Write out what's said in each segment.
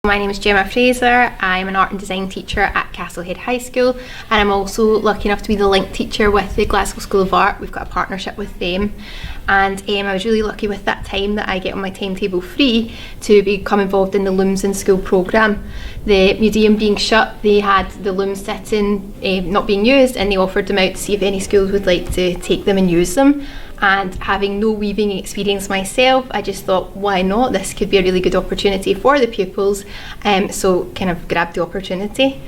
My name is Gemma Fraser. I'm an art and design teacher at Castlehead High School, and I'm also lucky enough to be the link teacher with the Glasgow School of Art. We've got a partnership with them, and I was really lucky with that time that I get on my timetable free to become involved in the Looms in School programme. The museum being shut, they had the looms sitting not being used, and they offered them out to see if any schools would like to take them and use them. And having no weaving experience myself, I just thought, why not? This could be a really good opportunity for the pupils, so kind of grabbed the opportunity.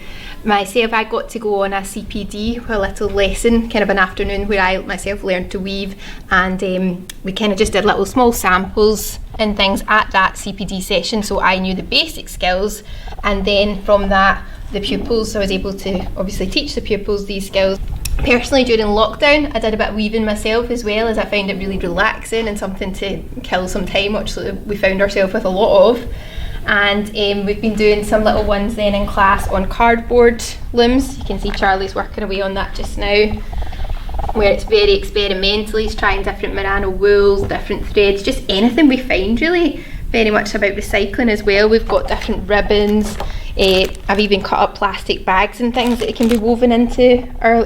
Myself, I got to go on a CPD, a little lesson, kind of an afternoon where I myself learned to weave, and we kind of just did little small samples and things at that CPD session, so I knew the basic skills, and then from that, the pupils, I was able to obviously teach the pupils these skills. Personally, during lockdown, I did a bit of weaving myself as well, as I found it really relaxing and something to kill some time, which we found ourselves with a lot of. And we've been doing some little ones then in class on cardboard looms. You can see Charlie's working away on that just now, where it's very experimental. He's trying different merino wools, different threads, just anything we find really. Very much about recycling as well. We've got different ribbons. I've even cut up plastic bags and things that it can be woven into our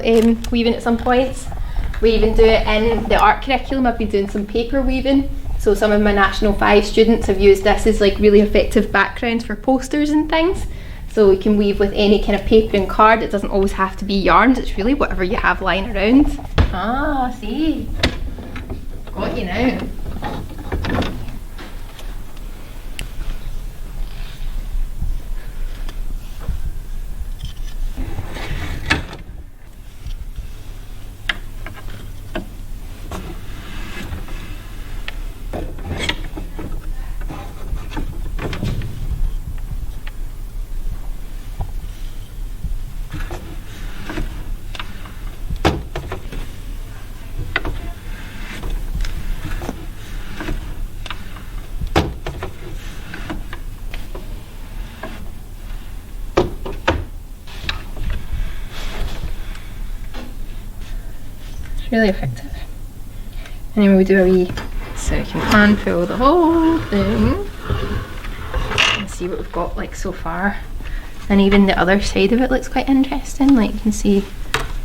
weaving at some points. We even do it in the art curriculum. I've been doing some paper weaving. So some of my National 5 students have used this as like really effective backgrounds for posters and things. So we can weave with any kind of paper and card. It doesn't always have to be yarns. It's really whatever you have lying around. Ah, see. Got you now. Really effective. Anyway, we do a wee, so we can unfold the whole thing and see what we've got like so far. And even the other side of it looks quite interesting. Like you can see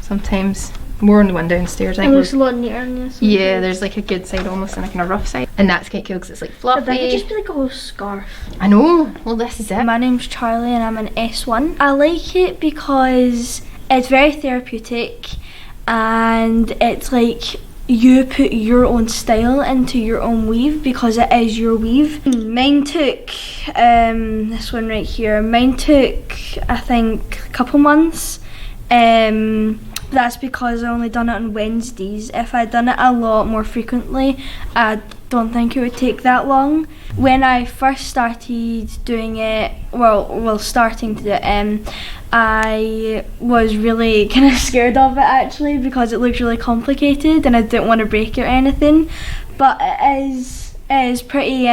sometimes more on the one downstairs. I think it looks a lot neater on this. Yeah, there's like a good side almost and like a rough side, and that's quite cool because it's like fluffy. That could just be like a whole scarf. I know. Well, this is it. My name's Charlie and I'm an S1. I like it because it's very therapeutic. And it's like you put your own style into your own weave because it is your weave. Mine took, this one right here, mine took I think a couple months. That's because I only done it on Wednesdays. If I'd done it a lot more frequently, I don't think it would take that long. When I first started doing it, starting to do it, I was really kind of scared of it actually because it looked really complicated and I didn't want to break it or anything. But it is pretty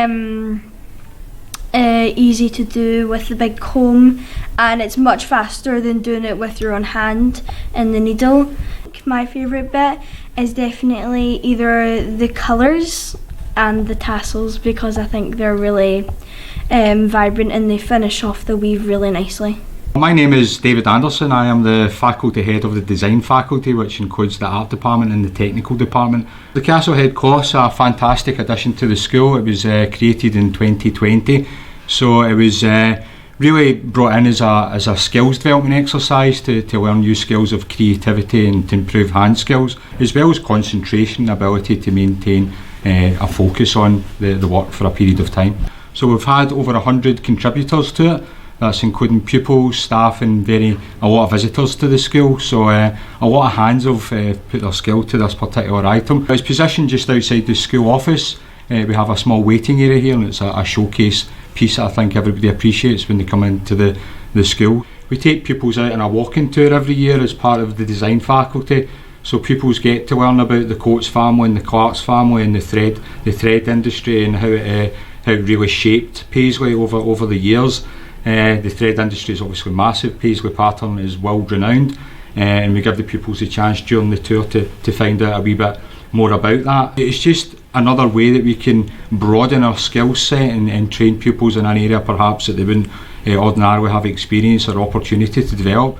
easy to do with the big comb, and it's much faster than doing it with your own hand and the needle. My favourite bit is definitely either the colours and the tassels because I think they're really vibrant and they finish off the weave really nicely. My name is David Anderson. I am the faculty head of the design faculty, which includes the art department and the technical department. The Castlehead course are a fantastic addition to the school. It was created in 2020, so it was really brought in as a skills development exercise to learn new skills of creativity and to improve hand skills, as well as concentration and ability to maintain a focus on the work for a period of time. So we've had over 100 contributors to it. That's including pupils, staff and a lot of visitors to the school. So a lot of hands have put their skill to this particular item. It's positioned just outside the school office. We have a small waiting area here, and it's a showcase piece that I think everybody appreciates when they come into the school. We take pupils out on a walking tour every year as part of the design faculty. So pupils get to learn about the Coates family and the Clark's family and the thread industry and how it really shaped Paisley over the years. The thread industry is obviously massive. Paisley pattern is world renowned, and we give the pupils a chance during the tour to find out a wee bit more about that. It's just another way that we can broaden our skill set and train pupils in an area perhaps that they wouldn't ordinarily have experience or opportunity to develop.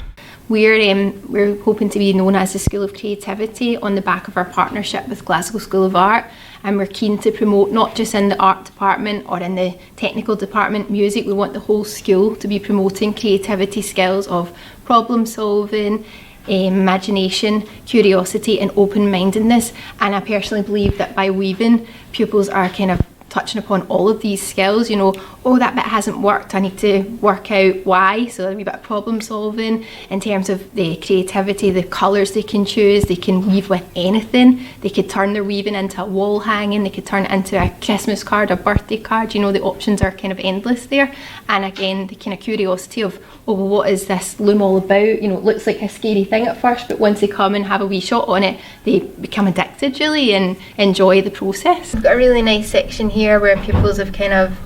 We're hoping to be known as the School of Creativity on the back of our partnership with Glasgow School of Art, and we're keen to promote not just in the art department or in the technical department music. We want the whole school to be promoting creativity skills of problem solving, imagination, curiosity and open-mindedness. And I personally believe that by weaving, pupils are kind of touching upon all of these skills, you know, oh, that bit hasn't worked, I need to work out why. So a wee bit of problem solving in terms of the creativity, the colours they can choose, they can weave with anything. They could turn their weaving into a wall hanging, they could turn it into a Christmas card, a birthday card, you know, the options are kind of endless there. And again, the kind of curiosity of, oh, well, what is this loom all about? You know, it looks like a scary thing at first, but once they come and have a wee shot on it, they become addicted really and enjoy the process. We've got a really nice section here where pupils have kind of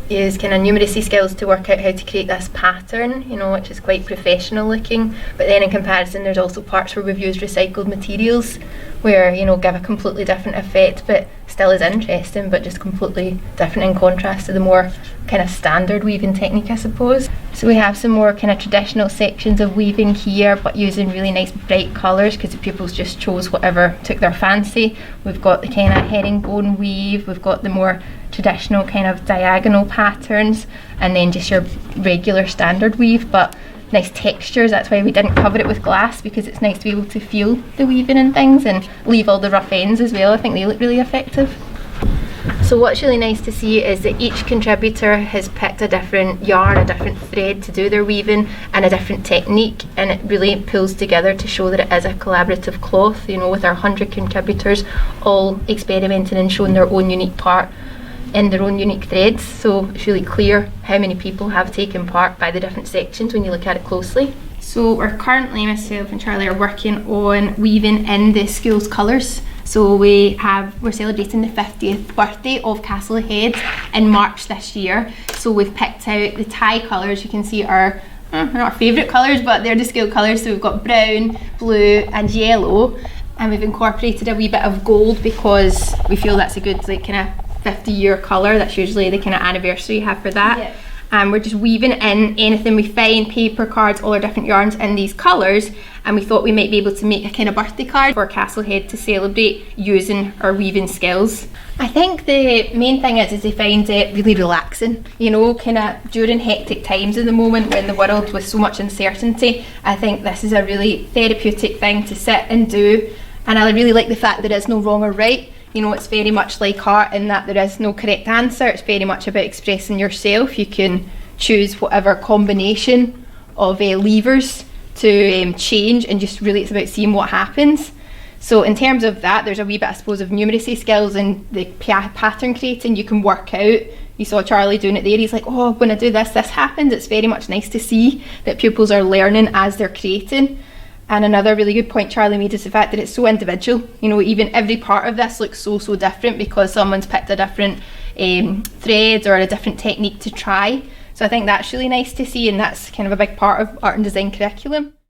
used kind of numeracy skills to work out how to create this pattern, you know, which is quite professional looking. But then in comparison, there's also parts where we've used recycled materials where, you know, give a completely different effect, but still is interesting, but just completely different in contrast to the more kind of standard weaving technique, I suppose. So we have some more kind of traditional sections of weaving here, but using really nice bright colours because the pupils just chose whatever took their fancy. We've got the kind of herringbone weave, we've got the more traditional kind of diagonal patterns, and then just your regular standard weave, but nice textures. That's why we didn't cover it with glass, because it's nice to be able to feel the weaving and things and leave all the rough ends as well. I think they look really effective. So what's really nice to see is that each contributor has picked a different yarn, a different thread to do their weaving and a different technique, and it really pulls together to show that it is a collaborative cloth, you know, with our 100 contributors all experimenting and showing their own unique part in their own unique threads. So it's really clear how many people have taken part by the different sections when you look at it closely. So we're currently, myself and Charlie are working on weaving in the school's colours. So we're celebrating the 50th birthday of Castlehead in March this year. So we've picked out the tie colours. You can see are not our favourite colours, but they're the school colours. So we've got brown, blue and yellow, and we've incorporated a wee bit of gold because we feel that's a good like kind of 50-year colour. That's usually the kind of anniversary you have for that. Yeah. And we're just weaving in anything we find, paper, cards, all our different yarns in these colours, and we thought we might be able to make a kind of birthday card for Castlehead to celebrate using our weaving skills. I think the main thing is they find it really relaxing, you know, kind of during hectic times at the moment when the world with so much uncertainty. I think this is a really therapeutic thing to sit and do, and I really like the fact there is no wrong or right. You know, it's very much like art in that there is no correct answer. It's very much about expressing yourself. You can choose whatever combination of levers to change, and just really it's about seeing what happens. So in terms of that, there's a wee bit, I suppose, of numeracy skills and the pattern creating you can work out. You saw Charlie doing it there. He's like, oh, when I do this, this happens. It's very much nice to see that pupils are learning as they're creating. And another really good point Charlie made is the fact that it's so individual. You know, even every part of this looks so different because someone's picked a different thread or a different technique to try. So I think that's really nice to see, and that's kind of a big part of art and design curriculum.